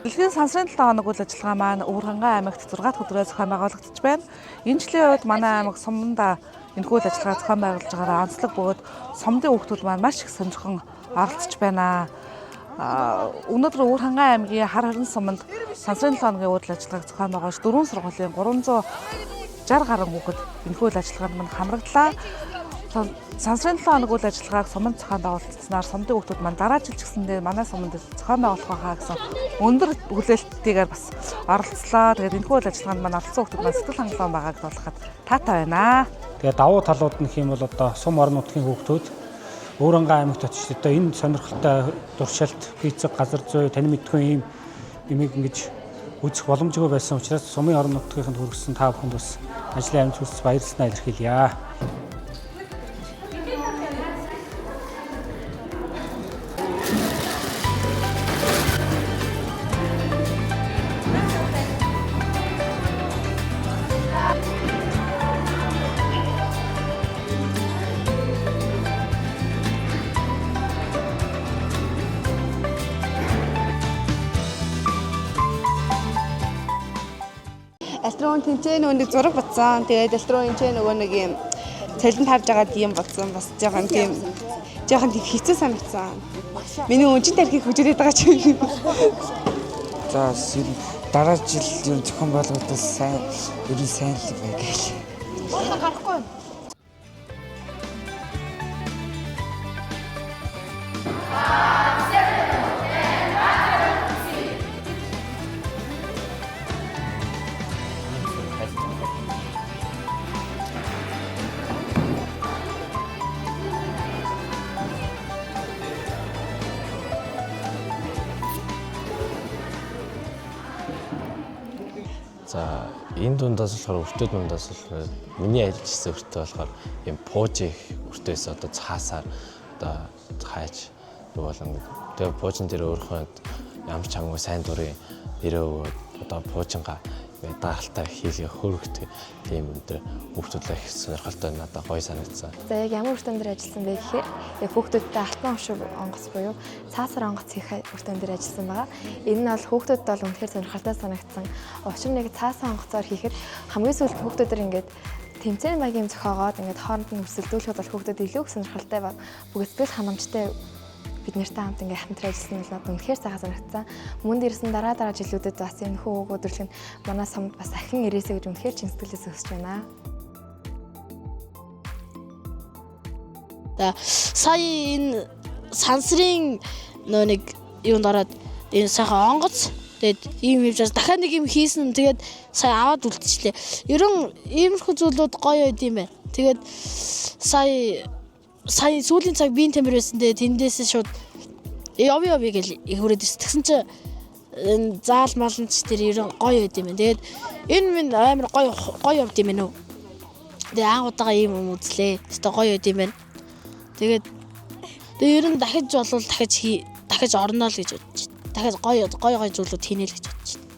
Дэлхийн сансрын 7 хоног үйл ажиллагаа маань Өвөрхангай аймагт 6 дахь өдрөөс зохион байгуулагдаж байна. Энэ жилийн үед манай аймаг Суманда энэхүү үйл ажиллагаа зохион байгуулж байгаараа онцлог бөгөөд сумдын хүүхдүүд маань маш их сонирхон оролцож байна. Өнөөдөр Өвөрхангай аймгийн хар хорин суманд сансрын 7 хоногийн үйл ажиллагааг зохион байгуулж 4 сургуулийн 360 гаруй хүүхэд энэхүү үйл ажиллагаанд маань хамрагдлаа. Сансрын 7 хоног үйл ажиллагааг суманд зохион байгуулснаар сумдын хүүхдүүд маань дараа жил ч гэсэндээ манай суманд зохион байгуулах байхаа гэсэн өндөр хүлээлттэйгээр бас оролцлоо. Тэгээд энэхүү үйл ажиллагаанд маань оролцсон хүүхдүүд маань сэтгэл хангалуун байгааг тулахад таатай байна. Тэгээд давуу талууд нь хэм бол одоо сум орон нутгийн хүүхдүүд Өвөрхангай аймагт очиж одоо энэ сонирхолтой туршилт, физик, газар зүй, тань мэдгүй ийм юмыг ингэж үзэх боломжгүй байсан учраас сумын орон нутгийнханд хүргэсэн та бүхэнд бас ажлын амжилт хүсэж баярлалаа илэрхийлье. Электрон тэнцэн нэг зураг батсан. Тэгээд электрон тэнцэн нөгөө нэг юм цалин тарж байгаа юм батсан. Бас жоохон тийм хэцүү санагдсан. Миний өнчин тархийг хөжөөд байгаа ч юм. За дараа жил юм зохион байгуулалтаас сайн л байгаал. Гарахгүй. За энэ дундаас болохоор өртөө дундаас болохоор миний ажиллажсэн өртөө болохоор юм пуужих өртөөс одоо цаасаар одоо хайж юу болон тэгээ пуужин дээр өөрийнхөө ямар ч хамаагүй сайн дурын нэрөө одоо пуужинга даалтаа хийлгээ хөргөт тийм өндөр хүүхдүүдээ их сонирхолтой надад гоё санагдсан. За яг ямар өртөөн дээр ажилласан бэ гэхээр яг хүүхдүүдтэй алтан овшиг онгоц буюу цаасар онгоц хийх өртөөн дээр ажилласан байгаа. Энэ нь бол хүүхдүүдэд бол үнэхээр сонирхолтой санагдсан. Учир нь яг цаасан онгоцоор хийхэд хамгийн сүүлд хүүхдүүдээр ингээд тэмцээн маягийн зохиогоод ингээд хооронд нь өрсөлдүүлэхэд бол хүүхдүүд илүү их сонирхолтой ба бүгд сэтгэл ханамжтай бид нартай хамт ингээ хамтран ажилласан нь бол үнэхээр сайхан санагдсан. Мөн дээрсэн дараа жилүүдэд бас энэ хүү өдрөлг нь манай сумд бас ахин ирээсэй гэж үнэхээр чин сэтгэлээс хүсэж байна. Сая энэ сансрын нөө нэг юунд ороод энэ сайхан онгоц тэгээд ийм хийж дахиад нэг юм хийсэн. Тэгээд сая аваад үлдчихлээ. Ерөн иймэрхүү зүйлүүд гоё байд юм байна. Тэгээд сая сүүлийн цаг биеийн тамир байсан дээ тэндээс шууд яви гэл хүрээд ирсэн. Тэгсэн чи энэ заал малч тэр ерөн гоё байд юм байна. Тэгээд энэ минь амар гоё явд юм байна уу. Тэгээд ангуудаага ийм юм үзлээ. Тэгтээ гоё байд юм байна. Тэгээд ерөн дахиж орно л гэж бодож байна. Дахиж гоё зүйлүүд хийнэ л гэж бодож байна.